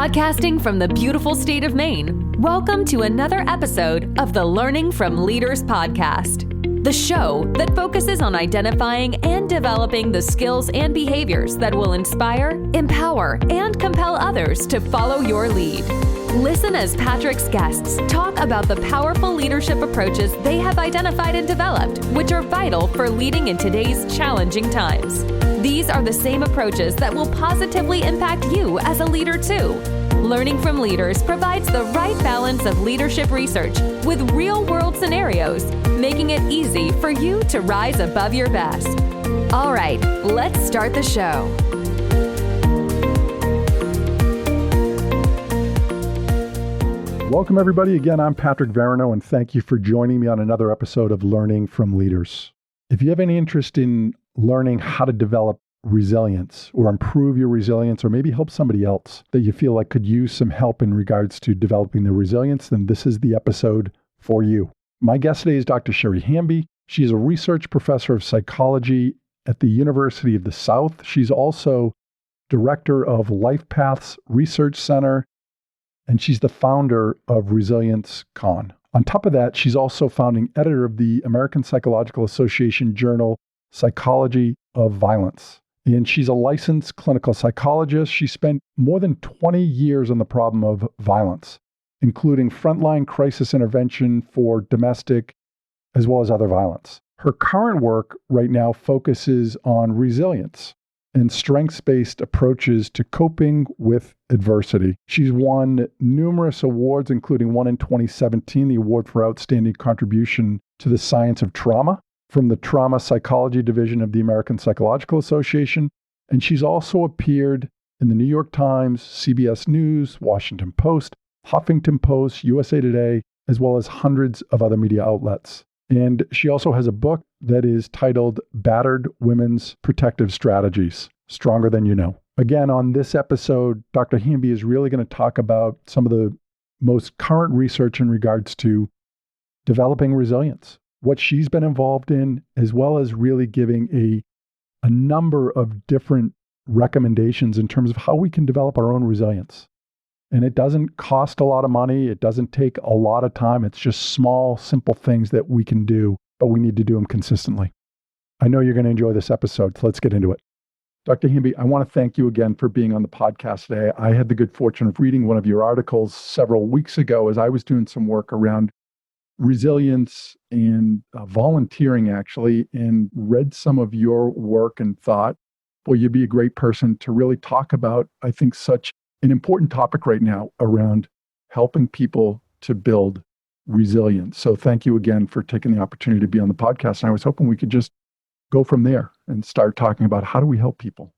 Podcasting from the beautiful state of Maine, welcome to another episode of the Learning from Leaders podcast, the show that focuses on identifying and developing the skills and behaviors that will inspire, empower, and compel others to follow your lead. Listen as Patrick's guests talk about the powerful leadership approaches they have identified and developed, which are vital for leading in today's challenging times. These are the same approaches that will positively impact you as a leader too. Learning from Leaders provides the right balance of leadership research with real-world scenarios, making it easy for you to rise above your best. All right, let's start the show. Welcome, everybody. Again, I'm Patrick Veroneau, and thank you for joining me on another episode of Learning from Leaders. If you have any interest in learning how to develop resilience or improve your resilience, or maybe help somebody else that you feel like could use some help in regards to developing their resilience, then this is the episode for you. My guest today is Dr. Sherry Hamby. She is a research professor of psychology at the University of the South. She's also director of Life Paths Research Center, and she's the founder of ResilienceCon. On top of that, she's also founding editor of the American Psychological Association journal, Psychology of Violence. And she's a licensed clinical psychologist. She spent more than 20 years on the problem of violence, including frontline crisis intervention for domestic as well as other violence. Her current work right now focuses on resilience and strengths-based approaches to coping with adversity. She's won numerous awards, including one in 2017, the Award for Outstanding Contribution to the Science of Trauma from the Trauma Psychology Division of the American Psychological Association. And she's also appeared in the New York Times, CBS News, Washington Post, Huffington Post, USA Today, as well as hundreds of other media outlets. And she also has a book that is titled Battered Women's Protective Strategies, Stronger Than You Know. Again, on this episode, Dr. Hamby is really going to talk about some of the most current research in regards to developing resilience, what she's been involved in, as well as really giving a number of different recommendations in terms of how we can develop our own resilience. And it doesn't cost a lot of money. It doesn't take a lot of time. It's just small, simple things that we can do, but we need to do them consistently. I know you're going to enjoy this episode, so let's get into it. Dr. Hamby, I want to thank you again for being on the podcast today. I had the good fortune of reading one of your articles several weeks ago as I was doing some work around resilience and volunteering, actually, and read some of your work and thought, boy, you'd be a great person to really talk about, I think, such an important topic right now around helping people to build resilience. So thank you again for taking the opportunity to be on the podcast. And I was hoping we could just go from there and start talking about how do we help people.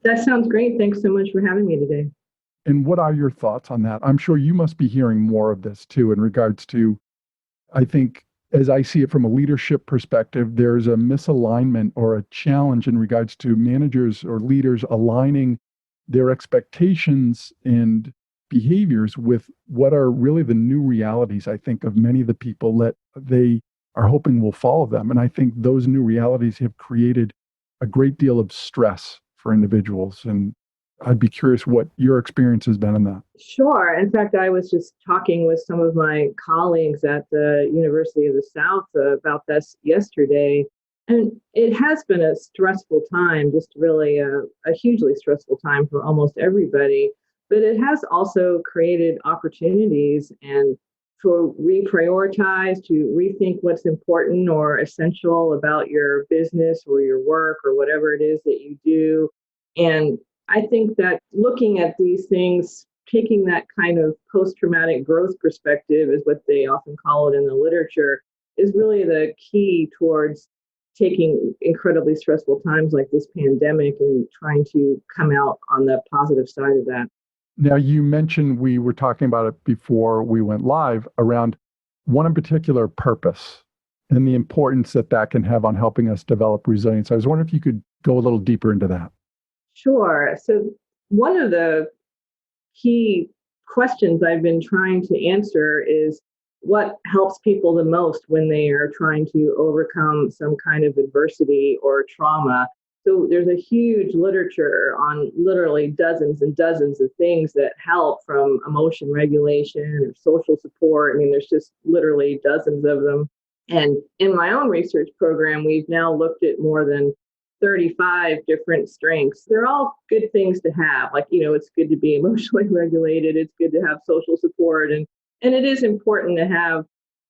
That sounds great. Thanks so much for having me today. And what are your thoughts on that? I'm sure you must be hearing more of this too in regards to, I think, as I see it from a leadership perspective, there's a misalignment or a challenge in regards to managers or leaders aligning their expectations and behaviors with what are really the new realities, I think, of many of the people that they are hoping will follow them. And I think those new realities have created a great deal of stress for individuals. And I'd be curious what your experience has been in that. Sure. In fact, I was just talking with some of my colleagues at the University of the South about this yesterday. And it has been a stressful time, just really a hugely stressful time for almost everybody. But it has also created opportunities and to reprioritize, to rethink what's important or essential about your business or your work or whatever it is that you do. And I think that looking at these things, taking that kind of post-traumatic growth perspective is what they often call it in the literature, is really the key towards taking incredibly stressful times like this pandemic and trying to come out on the positive side of that. Now, you mentioned, we were talking about it before we went live, around one in particular, purpose, and the importance that that can have on helping us develop resilience. I was wondering if you could go a little deeper into that. Sure. So one of the key questions I've been trying to answer is what helps people the most when they are trying to overcome some kind of adversity or trauma. So there's a huge literature on literally dozens and dozens of things that help, from emotion regulation or social support. I mean, there's just literally dozens of them. And in my own research program, we've now looked at more than 35 different strengths. They're all good things to have. Like, it's good to be emotionally regulated. It's good to have social support. And it is important to have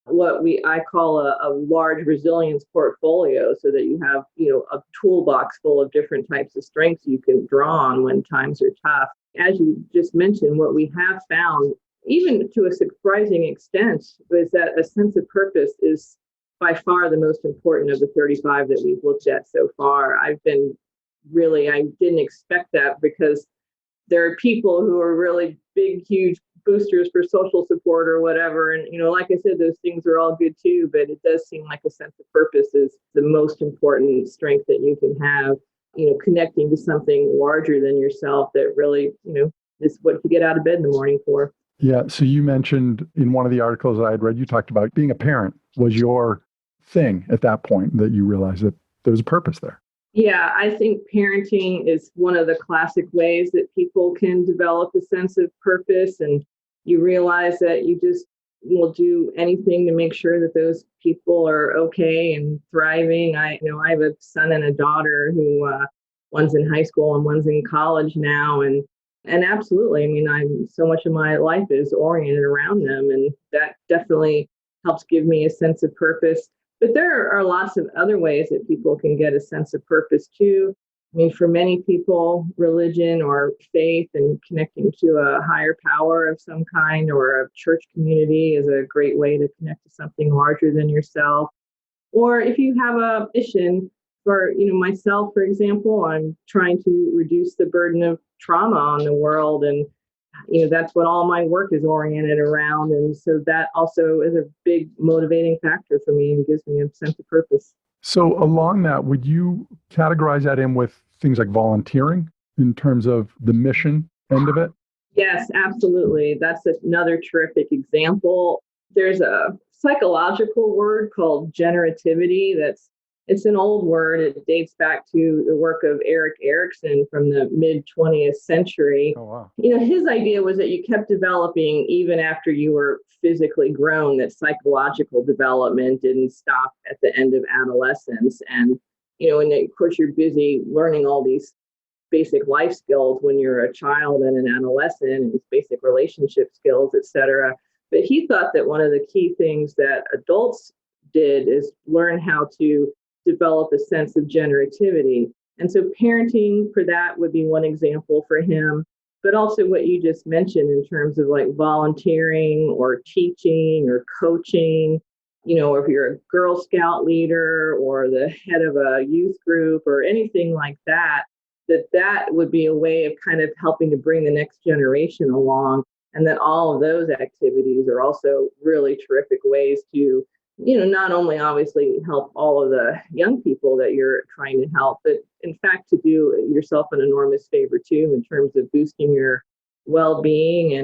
what I call a large resilience portfolio, so that you have, a toolbox full of different types of strengths you can draw on when times are tough. As you just mentioned, what we have found, even to a surprising extent, is that a sense of purpose is by far the most important of the 35 that we've looked at so far. I didn't expect that, because there are people who are really big, huge boosters for social support or whatever. And, like I said, those things are all good too, but it does seem like a sense of purpose is the most important strength that you can have, connecting to something larger than yourself that really, is what you get out of bed in the morning for. Yeah. So you mentioned in one of the articles I had read, you talked about being a parent was your thing at that point, that you realized that there was a purpose there. Yeah, I think parenting is one of the classic ways that people can develop a sense of purpose, and you realize that you just will do anything to make sure that those people are okay and thriving. I have a son and a daughter who one's in high school and one's in college now, and absolutely, I mean, so much of my life is oriented around them, and that definitely helps give me a sense of purpose. But there are lots of other ways that people can get a sense of purpose too. I mean, for many people, religion or faith and connecting to a higher power of some kind or a church community is a great way to connect to something larger than yourself. Or if you have a mission, for myself, for example, I'm trying to reduce the burden of trauma on the world, and that's what all my work is oriented around. And so that also is a big motivating factor for me and gives me a sense of purpose. So along that, would you categorize that in with things like volunteering in terms of the mission end of it? Yes, absolutely. That's another terrific example. There's a psychological word called generativity. It's an old word. It dates back to the work of Erik Erikson from the mid 20th century. Oh, wow. His idea was that you kept developing even after you were physically grown, that psychological development didn't stop at the end of adolescence. And, and of course, you're busy learning all these basic life skills when you're a child and an adolescent, and these basic relationship skills, et cetera. But he thought that one of the key things that adults did is learn how to develop a sense of generativity. And so parenting for that would be one example for him, but also what you just mentioned in terms of like volunteering or teaching or coaching, or if you're a Girl Scout leader or the head of a youth group or anything like that, that would be a way of kind of helping to bring the next generation along. And that all of those activities are also really terrific ways to not only obviously help all of the young people that you're trying to help, but in fact to do yourself an enormous favor too, in terms of boosting your well-being.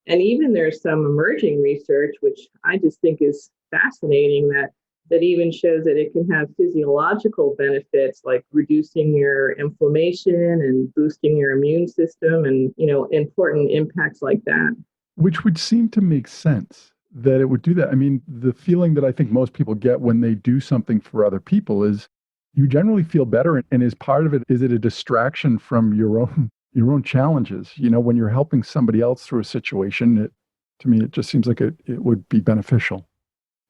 And even there's some emerging research, which I just think is fascinating, that even shows that it can have physiological benefits like reducing your inflammation and boosting your immune system and, important impacts like that. Which would seem to make sense that it would do that. I mean, the feeling that I think most people get when they do something for other people is you generally feel better. And is part of it, is it a distraction from your own challenges? When you're helping somebody else through a situation, to me, it just seems like it would be beneficial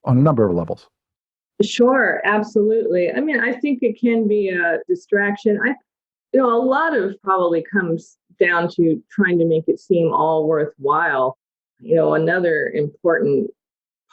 on a number of levels. Sure, absolutely. I mean, I think it can be a distraction. A lot of probably comes down to trying to make it seem all worthwhile. Another important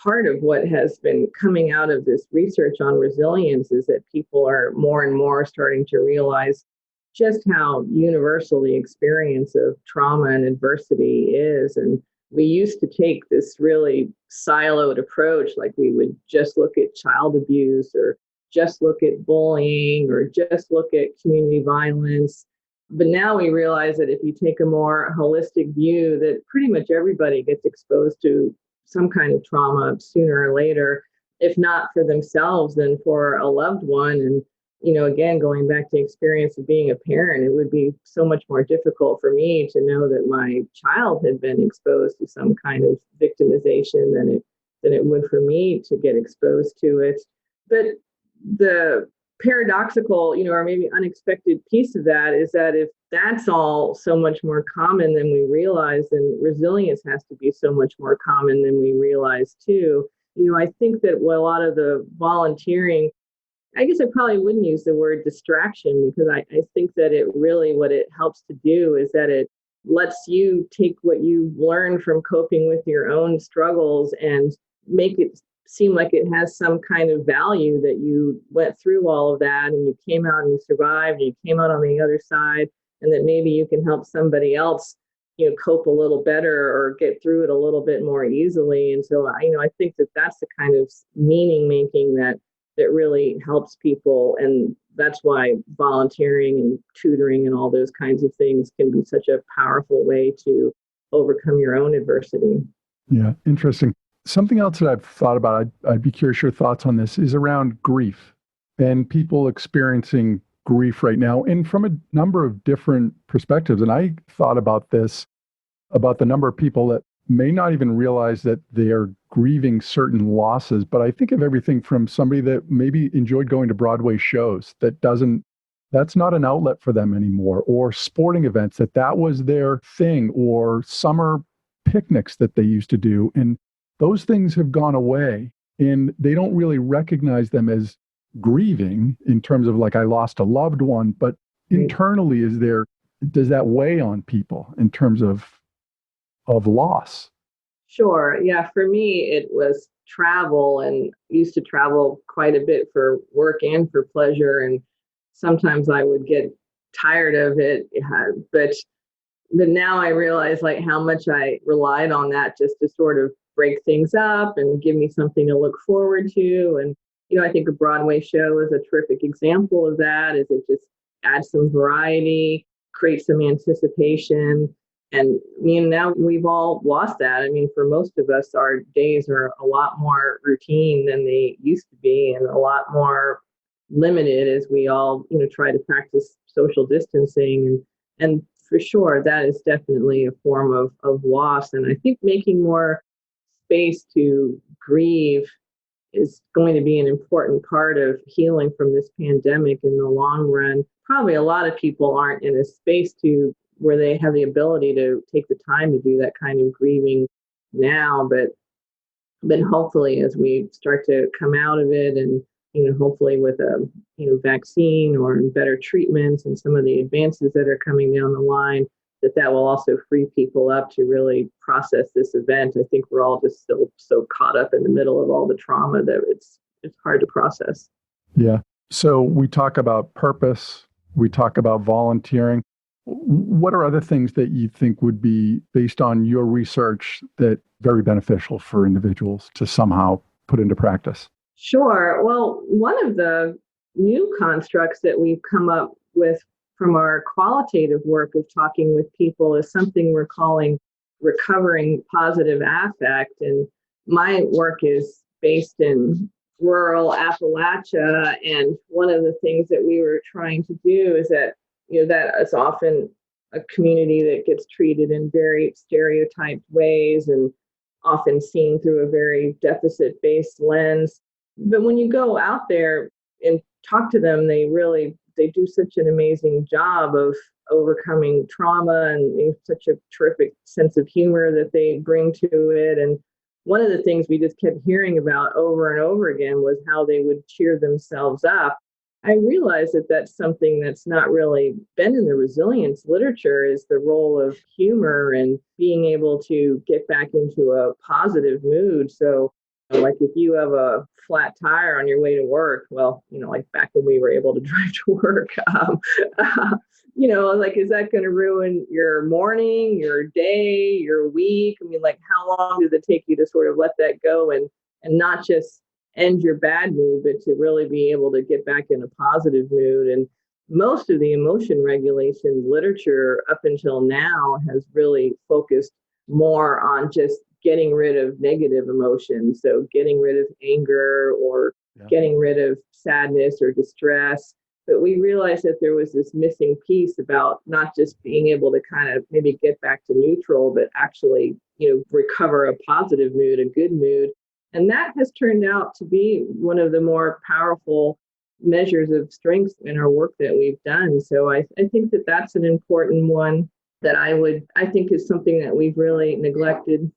part of what has been coming out of this research on resilience is that people are more and more starting to realize just how universal the experience of trauma and adversity is. And we used to take this really siloed approach, like we would just look at child abuse or just look at bullying or just look at community violence. But now we realize that if you take a more holistic view, that pretty much everybody gets exposed to some kind of trauma sooner or later, if not for themselves, then for a loved one. And, again, going back to experience of being a parent, it would be so much more difficult for me to know that my child had been exposed to some kind of victimization than it would for me to get exposed to it. But the paradoxical, or maybe unexpected piece of that is that if that's all so much more common than we realize, then resilience has to be so much more common than we realize too. I think that a lot of the volunteering, I guess I probably wouldn't use the word distraction, because I think that what it helps to do is that it lets you take what you learned from coping with your own struggles and make it seem like it has some kind of value, that you went through all of that and you came out and you survived and you came out on the other side, and that maybe you can help somebody else cope a little better or get through it a little bit more easily. And so I think that that's the kind of meaning making that really helps people. And that's why volunteering and tutoring and all those kinds of things can be such a powerful way to overcome your own adversity. Yeah, interesting. Something else that I've thought about, I'd be curious your thoughts on this, is around grief and people experiencing grief right now, and from a number of different perspectives. And I thought about this, about the number of people that may not even realize that they are grieving certain losses. But I think of everything from somebody that maybe enjoyed going to Broadway shows that's not an outlet for them anymore, or sporting events that was their thing, or summer picnics that they used to do. And those things have gone away, and they don't really recognize them as grieving in terms of like, I lost a loved one, but internally does that weigh on people in terms of loss? Sure. Yeah. For me, it was travel, and used to travel quite a bit for work and for pleasure. And sometimes I would get tired of it. But now I realize like how much I relied on that just to sort of break things up and give me something to look forward to. And, I think a Broadway show is a terrific example of that, is it just adds some variety, creates some anticipation. And now we've all lost that. I mean, for most of us, our days are a lot more routine than they used to be, and a lot more limited as we all, try to practice social distancing. And for sure, that is definitely a form of loss. And I think making more space to grieve is going to be an important part of healing from this pandemic in the long run. Probably a lot of people aren't in a space where they have the ability to take the time to do that kind of grieving now, but hopefully as we start to come out of it, and hopefully with a vaccine or better treatments and some of the advances that are coming down the line, that will also free people up to really process this event. I think we're all just still so caught up in the middle of all the trauma that it's hard to process. Yeah. So we talk about purpose, we talk about volunteering. What are other things that you think would be, based on your research, that very beneficial for individuals to somehow put into practice? Sure. Well, one of the new constructs that we've come up with from our qualitative work of talking with people is something we're calling recovering positive affect. And my work is based in rural Appalachia. And one of the things that we were trying to do is that, that is often a community that gets treated in very stereotyped ways and often seen through a very deficit-based lens. But when you go out there and talk to them, they do such an amazing job of overcoming trauma, and such a terrific sense of humor that they bring to it. And one of the things we just kept hearing about over and over again was how they would cheer themselves up. I realized that that's something that's not really been in the resilience literature, is the role of humor and being able to get back into a positive mood. So like if you have a flat tire on your way to work, well, like back when we were able to drive to work, like, is that going to ruin your morning, your day, your week? I mean, like, how long does it take you to sort of let that go and not just end your bad mood, but to really be able to get back in a positive mood? And most of the emotion regulation literature up until now has really focused more on just getting rid of negative emotions. So getting rid of anger or getting rid of sadness or distress. But we realized that there was this missing piece about not just being able to kind of maybe get back to neutral, but actually, recover a positive mood, a good mood. And that has turned out to be one of the more powerful measures of strength in our work that we've done. So I think that that's an important one that I think is something that we've really neglected.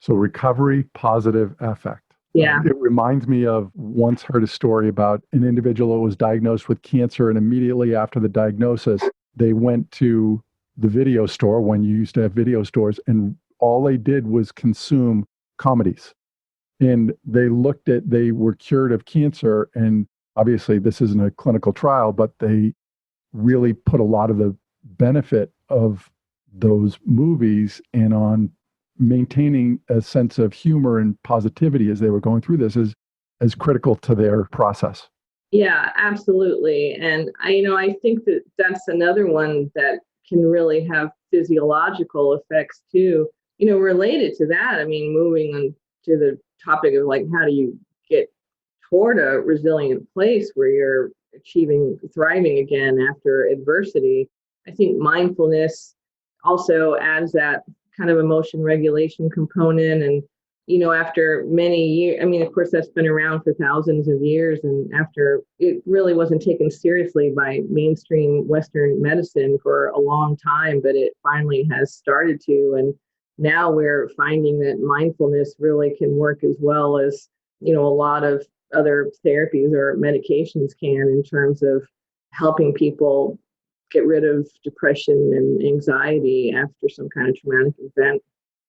So recovery, positive affect. Yeah. It reminds me of once heard a story about an individual who was diagnosed with cancer, and immediately after the diagnosis, they went to the video store when you used to have video stores, and all they did was consume comedies. And they were cured of cancer, and obviously this isn't a clinical trial, but they really put a lot of the benefit of those movies and on maintaining a sense of humor and positivity as they were going through this as critical to their process. Yeah, absolutely. And I think that that's another one that can really have physiological effects too, related to that. I mean, moving on to the topic of like, how do you get toward a resilient place where you're thriving again after adversity? I think mindfulness also adds that kind of emotion regulation component. And, after many years, I mean, of course, that's been around for thousands of years. And after it really wasn't taken seriously by mainstream Western medicine for a long time, but it finally has started to. And now we're finding that mindfulness really can work as well as, a lot of other therapies or medications can, in terms of helping people get rid of depression and anxiety after some kind of traumatic event.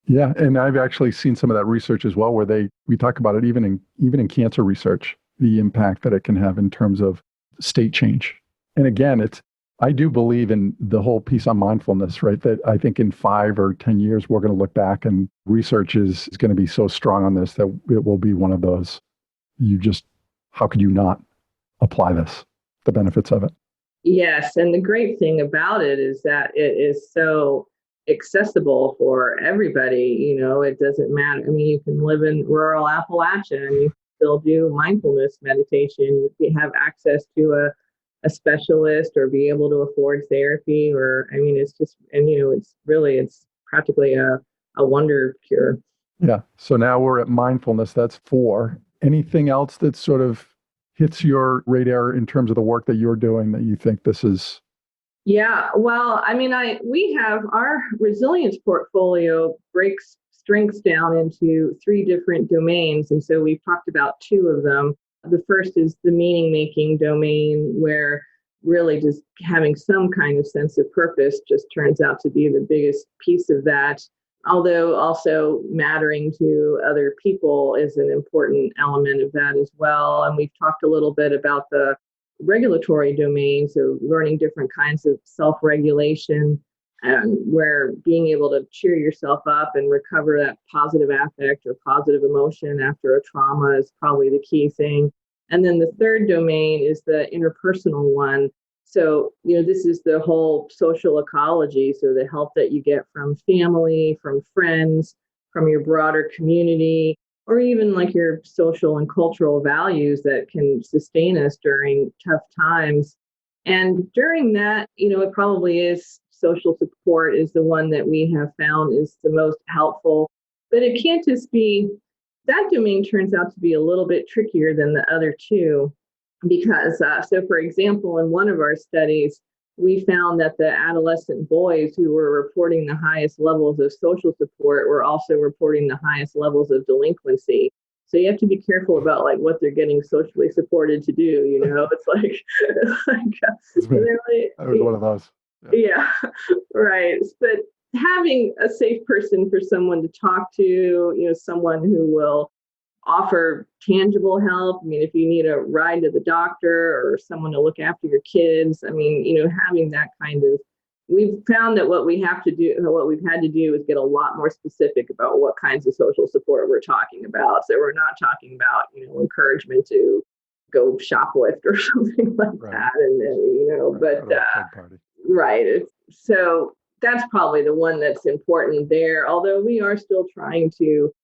Yeah, and I've actually seen some of that research as well, where we talk about it even in cancer research, the impact that it can have in terms of state change. And again, I do believe in the whole piece on mindfulness, right? That I think in 5 or 10 years, we're going to look back and research is going to be so strong on this that it will be one of those, how could you not apply this, the benefits of it? Yes. And the great thing about it is that it is so accessible for everybody. It doesn't matter. I mean, you can live in rural Appalachia and you still do mindfulness meditation. You have access to a specialist or be able to afford therapy, it's practically a wonder cure. Yeah. So now we're at mindfulness. That's 4. Anything else that sort of hits your radar in terms of the work that you're doing that you think this is? Yeah, well, I mean, we have our resilience portfolio breaks strengths down into 3 different domains. And so we've talked about 2 of them. The first is the meaning making domain, where really just having some kind of sense of purpose just turns out to be the biggest piece of that. Although also mattering to other people is an important element of that as well. And we've talked a little bit about the regulatory domain, so learning different kinds of self-regulation, and where being able to cheer yourself up and recover that positive affect or positive emotion after a trauma is probably the key thing. And then the third domain is the interpersonal one. So, this is the whole social ecology. So the help that you get from family, from friends, from your broader community, or even like your social and cultural values that can sustain us during tough times. And during that, it probably is social support is the one that we have found is the most helpful. But it can't just be, that domain turns out to be a little bit trickier than the other 2. Because, so for example, in one of our studies, we found that the adolescent boys who were reporting the highest levels of social support were also reporting the highest levels of delinquency. So you have to be careful about like what they're getting socially supported to do. It's I was one of those. Yeah, right. But having a safe person for someone to talk to, someone who will offer tangible help. I mean, if you need a ride to the doctor or someone to look after your kids, having that kind of, we've found that what we've had to do is get a lot more specific about what kinds of social support we're talking about. So we're not talking about, encouragement to go shoplift or something like that. Right. So that's probably the one that's important there. Although we are still trying to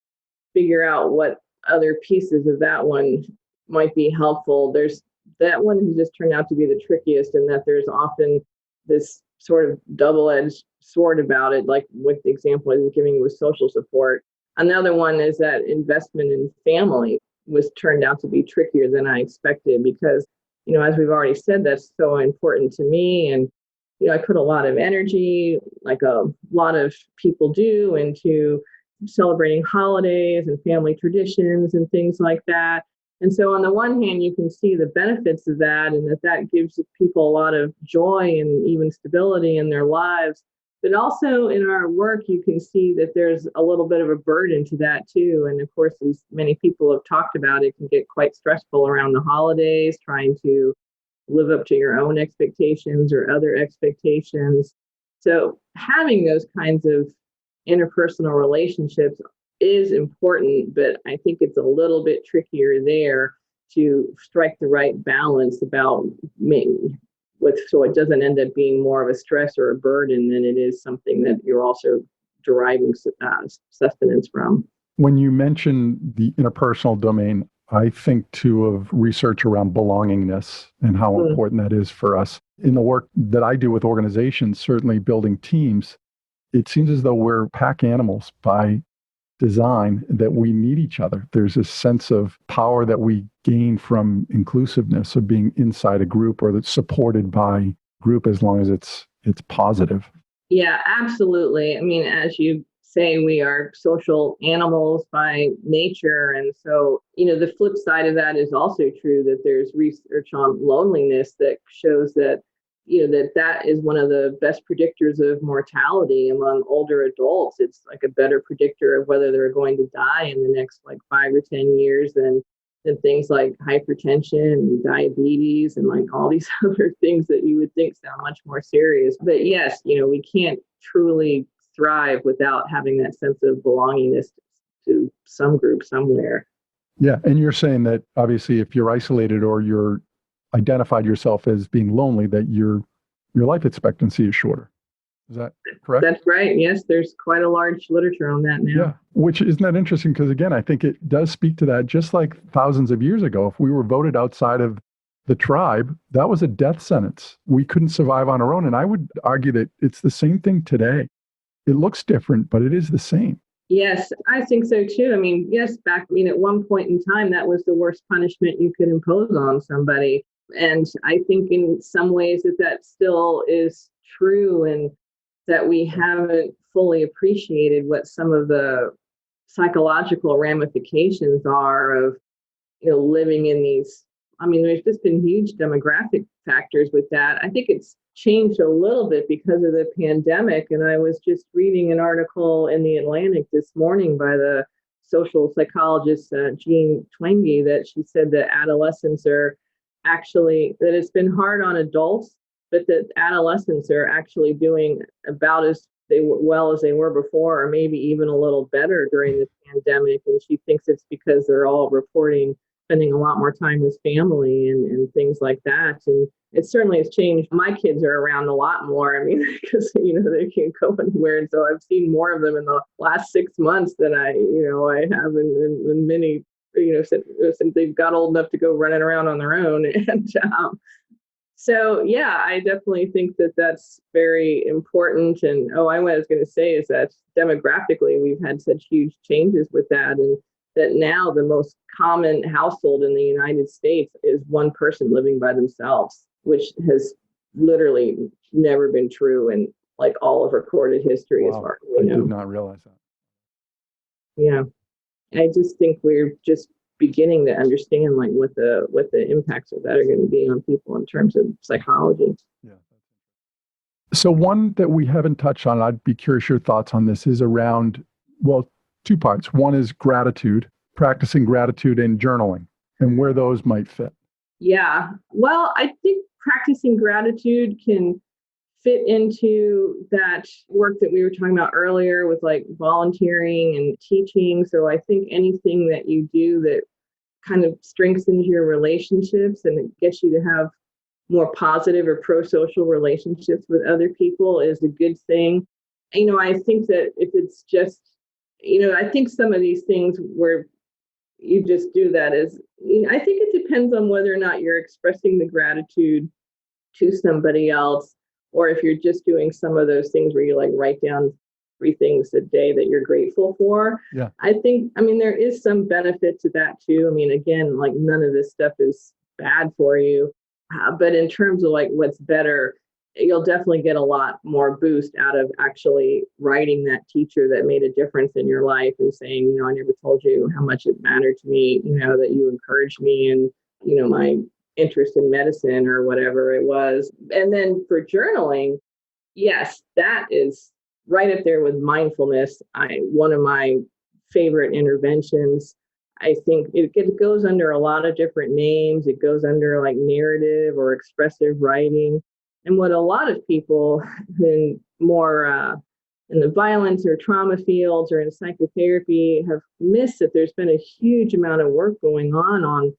figure out what other pieces of that one might be helpful. There's that one has just turned out to be the trickiest, in that there's often this sort of double-edged sword about it, like with the example I was giving you with social support. Another one is that investment in family was turned out to be trickier than I expected because, as we've already said, that's so important to me. And, I put a lot of energy, like a lot of people do, into celebrating holidays and family traditions and things like that. And so on the one hand, you can see the benefits of that, and that gives people a lot of joy and even stability in their lives. But also in our work, you can see that there's a little bit of a burden to that too. And of course, as many people have talked about, it can get quite stressful around the holidays, trying to live up to your own expectations or other expectations. So having those kinds of interpersonal relationships is important, but I think it's a little bit trickier there to strike the right balance about so it doesn't end up being more of a stress or a burden than it is something that you're also deriving sustenance from. When you mention the interpersonal domain, I think too of research around belongingness and how important that is for us. In the work that I do with organizations, certainly building teams, it seems as though we're pack animals by design, that we need each other. There's a sense of power that we gain from inclusiveness, of being inside a group or that's supported by group, as long as it's positive. Yeah, absolutely. I mean, as you say, we are social animals by nature. And so, the flip side of that is also true, that there's research on loneliness that shows that that is one of the best predictors of mortality among older adults. It's like a better predictor of whether they're going to die in the next 5 or 10 years than things like hypertension and diabetes and all these other things that you would think sound much more serious. But yes, we can't truly thrive without having that sense of belongingness to some group somewhere. Yeah. And you're saying that obviously if you're isolated or you're identified yourself as being lonely, that your life expectancy is shorter. Is that correct? That's right. Yes, there's quite a large literature on that now. Yeah, which isn't that interesting? Because again, I think it does speak to that. Just like thousands of years ago, if we were voted outside of the tribe, that was a death sentence. We couldn't survive on our own. And I would argue that it's the same thing today. It looks different, but it is the same. Yes, I think so too. I mean, yes, back at one point in time, that was the worst punishment you could impose on somebody. And I think in some ways that still is true, and that we haven't fully appreciated what some of the psychological ramifications are of, living in these. I mean, there's just been huge demographic factors with that. I think it's changed a little bit because of the pandemic. And I was just reading an article in The Atlantic this morning by the social psychologist Jean Twenge, that she said that adolescents are actually, that it's been hard on adults, but that adolescents are actually doing about as well as they were before, or maybe even a little better during the pandemic. And she thinks it's because they're all reporting spending a lot more time with family and things like that. And it certainly has changed. My kids are around a lot more. I mean, because, they can't go anywhere. And so I've seen more of them in the last 6 months than I have in many, since they've got old enough to go running around on their own. And so, yeah, I definitely think that that's very important. And what I was going to say is that demographically, we've had such huge changes with that. And that now the most common household in the United States is one person living by themselves, which has literally never been true in all of recorded history. Wow. As far as we know. I did not realize that. Yeah. I just think we're just beginning to understand what the impacts of that are going to be on people in terms of psychology. Yeah. So one that we haven't touched on, I'd be curious your thoughts on this, is around, two parts. One is gratitude, practicing gratitude and journaling, and where those might fit. Yeah. Well, I think practicing gratitude can fit into that work that we were talking about earlier with volunteering and teaching. So I think anything that you do that kind of strengthens your relationships and it gets you to have more positive or pro-social relationships with other people is a good thing. I think that if it's just, I think some of these things where you just do that I think it depends on whether or not you're expressing the gratitude to somebody else, or if you're just doing some of those things where you like write down 3 things a day that you're grateful for. Yeah. I mean, there is some benefit to that too. I mean, again, like none of this stuff is bad for you. But in terms of like what's better, you'll definitely get a lot more boost out of actually writing that teacher that made a difference in your life and saying, I never told you how much it mattered to me, that you encouraged me and, my interest in medicine or whatever it was. And then for journaling, yes, that is right up there with mindfulness. One of my favorite interventions. I think it goes under a lot of different names. It goes under like narrative or expressive writing. And what a lot of people in more in the violence or trauma fields or in psychotherapy have missed that there's been a huge amount of work going on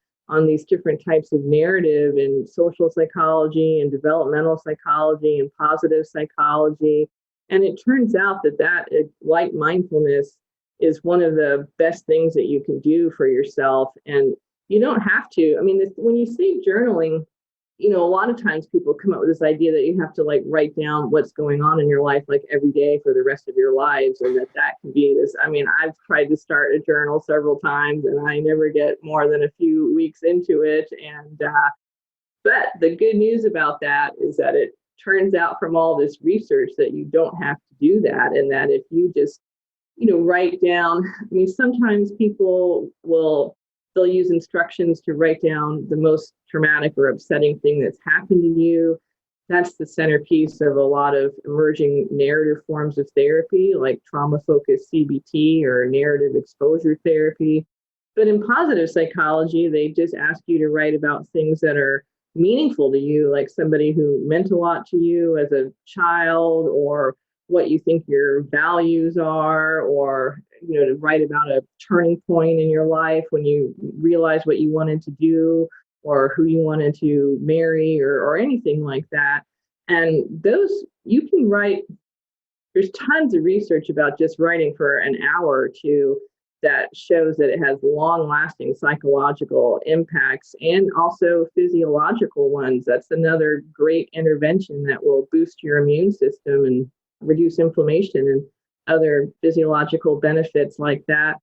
these different types of narrative in social psychology and developmental psychology and positive psychology. And it turns out that like mindfulness is one of the best things that you can do for yourself. And you don't have to. I mean, when you say journaling, a lot of times people come up with this idea that you have to like write down what's going on in your life like every day for the rest of your lives, or that can be this. I mean, I've tried to start a journal several times and I never get more than a few weeks into it. And but the good news about that is that it turns out from all this research that you don't have to do that, and that if you just write down. I mean, sometimes people they'll use instructions to write down the most traumatic or upsetting thing that's happened to you. That's the centerpiece of a lot of emerging narrative forms of therapy, like trauma-focused CBT or narrative exposure therapy. But in positive psychology, they just ask you to write about things that are meaningful to you, like somebody who meant a lot to you as a child, or what you think your values are, or to write about a turning point in your life when you realized what you wanted to do or who you wanted to marry, or anything like that. And those you can write. There's tons of research about just writing for an hour or two that shows that it has long-lasting psychological impacts and also physiological ones. That's another great intervention that will boost your immune system and reduce inflammation and other physiological benefits like that.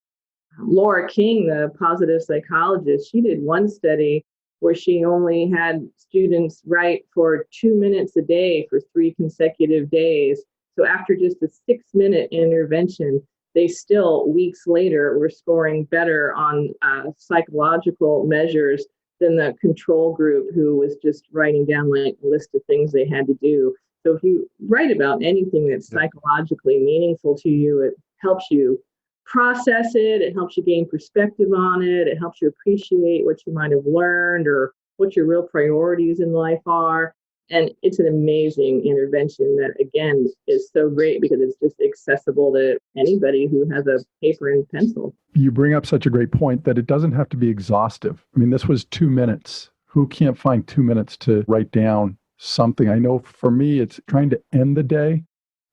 Laura King, the positive psychologist, she did one study where she only had students write for 2 minutes a day for 3 consecutive days. So after just a 6-minute intervention, they still, weeks later, were scoring better on psychological measures than the control group, who was just writing down like a list of things they had to do. So if you write about anything that's psychologically meaningful to you, it helps you process it. It helps you gain perspective on it. It helps you appreciate what you might have learned or what your real priorities in life are. And it's an amazing intervention that, again, is so great because it's just accessible to anybody who has a paper and pencil. You bring up such a great point that it doesn't have to be exhaustive. I mean, this was 2 minutes. Who can't find 2 minutes to write down something? I know for me, it's trying to end the day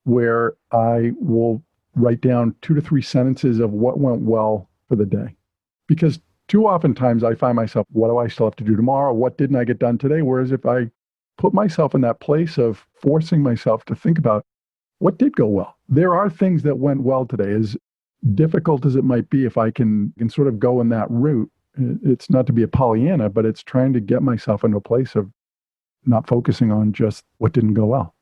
where I will write down 2 to 3 sentences of what went well for the day. Because too often times I find myself, what do I still have to do tomorrow? What didn't I get done today? Whereas if I put myself in that place of forcing myself to think about what did go well. There are things that went well today, as difficult as it might be. If I can sort of go in that route, it's not to be a Pollyanna, but it's trying to get myself into a place of not focusing on just what didn't go well.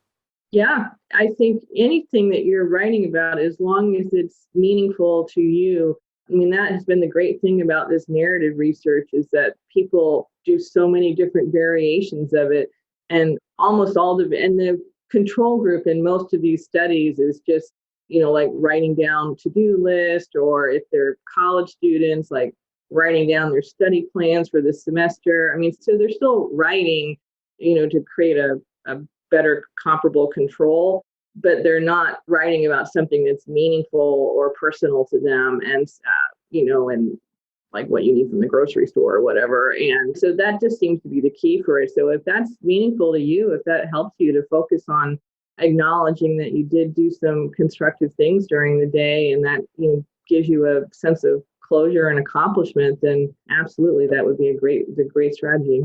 Yeah, I think anything that you're writing about, as long as it's meaningful to you, I mean, that has been the great thing about this narrative research, is that people do so many different variations of it. And almost all the control group in most of these studies is just, like writing down to-do list, or if they're college students, like writing down their study plans for the semester. I mean, so they're still writing, to create a better comparable control, but they're not writing about something that's meaningful or personal to them, and, and like what you need from the grocery store or whatever. And so that just seems to be the key for it. So if that's meaningful to you, if that helps you to focus on acknowledging that you did do some constructive things during the day, and that gives you a sense of closure and accomplishment, then absolutely that would be a great strategy.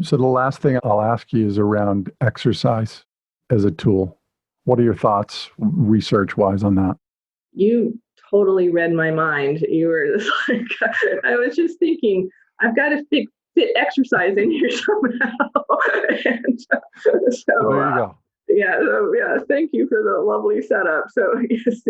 So the last thing I'll ask you is around exercise as a tool. What are your thoughts research-wise on that? You totally read my mind. You were just like, I was just thinking, I've got to fit exercise in here somehow. And Well, there you go. Yeah, thank you for the lovely setup. So yes,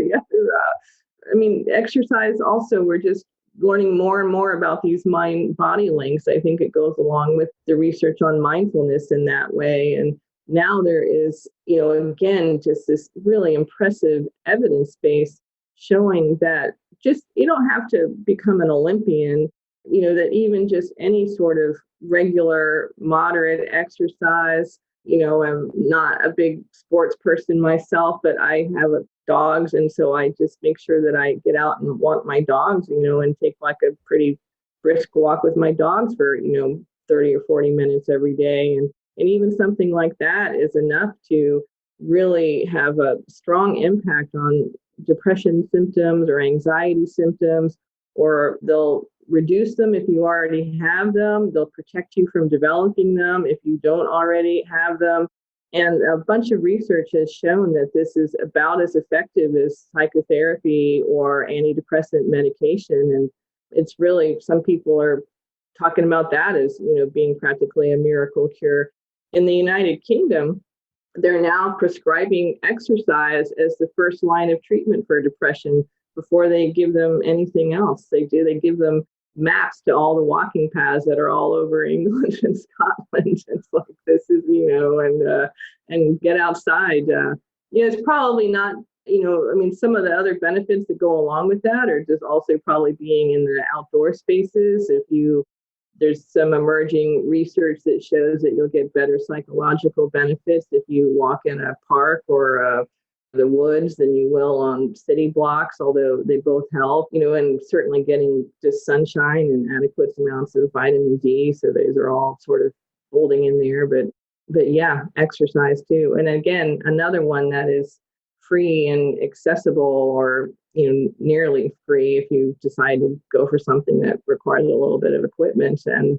I mean, exercise also, we're just learning more and more about these mind-body links. I think it goes along with the research on mindfulness in that way. And now there is, again, just this really impressive evidence base showing that just you don't have to become an Olympian, that even just any sort of regular, moderate exercise. I'm not a big sports person myself, but I have dogs. And so I just make sure that I get out and walk my dogs, and take like a pretty brisk walk with my dogs for, 30 or 40 minutes every day. And even something like that is enough to really have a strong impact on depression symptoms or anxiety symptoms, or they'll reduce them if you already have them. They'll protect you from developing them if you don't already have them. And a bunch of research has shown that this is about as effective as psychotherapy or antidepressant medication. And it's really, some people are talking about that as, being practically a miracle cure. In the United Kingdom, they're now prescribing exercise as the first line of treatment for depression before they give them anything else. They give them maps to all the walking paths that are all over England and Scotland. It's like, this is, and get outside. It's probably not, some of the other benefits that go along with that are just also probably being in the outdoor spaces. There's some emerging research that shows that you'll get better psychological benefits if you walk in a park or the woods than you will on city blocks, although they both help, and certainly getting just sunshine and adequate amounts of vitamin D. So those are all sort of holding in there. But yeah, exercise too. And again, another one that is free and accessible, or nearly free if you decide to go for something that requires a little bit of equipment, and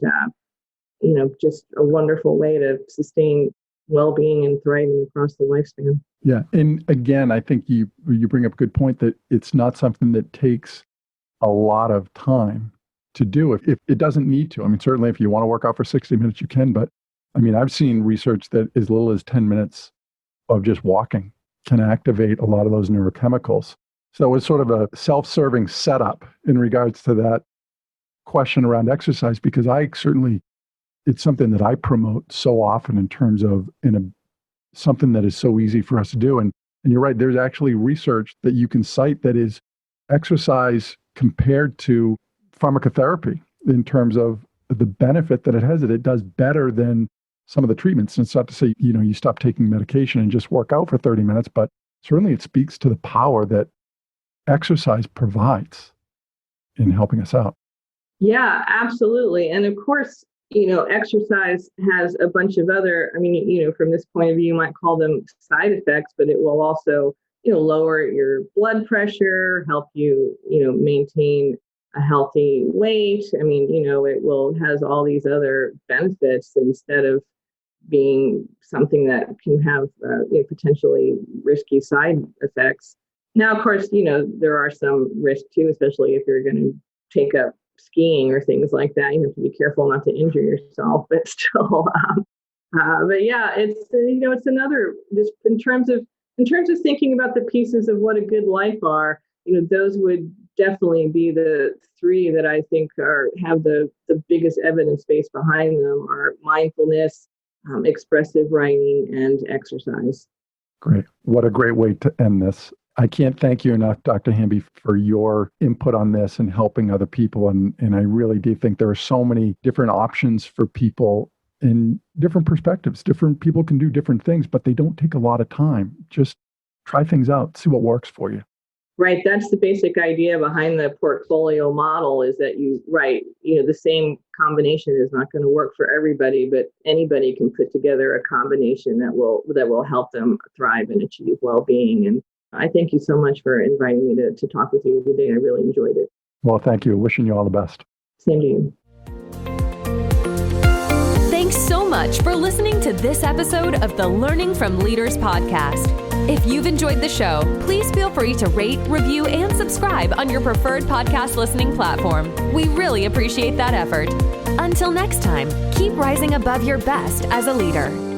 just a wonderful way to sustain well-being and thriving across the lifespan. Yeah. And again, I think you bring up a good point that it's not something that takes a lot of time to do if it doesn't need to. I mean, certainly if you want to work out for 60 minutes, you can. But I mean, I've seen research that as little as 10 minutes of just walking can activate a lot of those neurochemicals. So it's sort of a self-serving setup in regards to that question around exercise, because it's something that I promote so often in terms of something that is so easy for us to do. And you're right, there's actually research that you can cite that is exercise compared to pharmacotherapy in terms of the benefit that it has, that it does better than some of the treatments. And it's not to say, you stop taking medication and just work out for 30 minutes, but certainly it speaks to the power that exercise provides in helping us out. Yeah, absolutely. And of course, exercise has a bunch of other, from this point of view, you might call them side effects, but it will also, lower your blood pressure, help you, maintain a healthy weight. It has all these other benefits instead of being something that can have, potentially risky side effects. Now, of course, there are some risks too, especially if you're going to take up skiing or things like that. You have to be careful not to injure yourself, but still, but yeah, it's another, just in terms of thinking about the pieces of what a good life are, those would definitely be the three that I think have the biggest evidence base behind them, are mindfulness, expressive writing, and exercise. Great. What a great way to end this. I can't thank you enough, Dr. Hamby, for your input on this and helping other people. And I really do think there are so many different options for people in different perspectives. Different people can do different things, but they don't take a lot of time. Just try things out, see what works for you. Right. That's the basic idea behind the portfolio model, is that the same combination is not going to work for everybody, but anybody can put together a combination that will help them thrive and achieve well-being. And I thank you so much for inviting me to talk with you today. I really enjoyed it. Well, thank you. Wishing you all the best. Same to you. Thanks so much for listening to this episode of the Learning from Leaders podcast. If you've enjoyed the show, please feel free to rate, review, and subscribe on your preferred podcast listening platform. We really appreciate that effort. Until next time, keep rising above your best as a leader.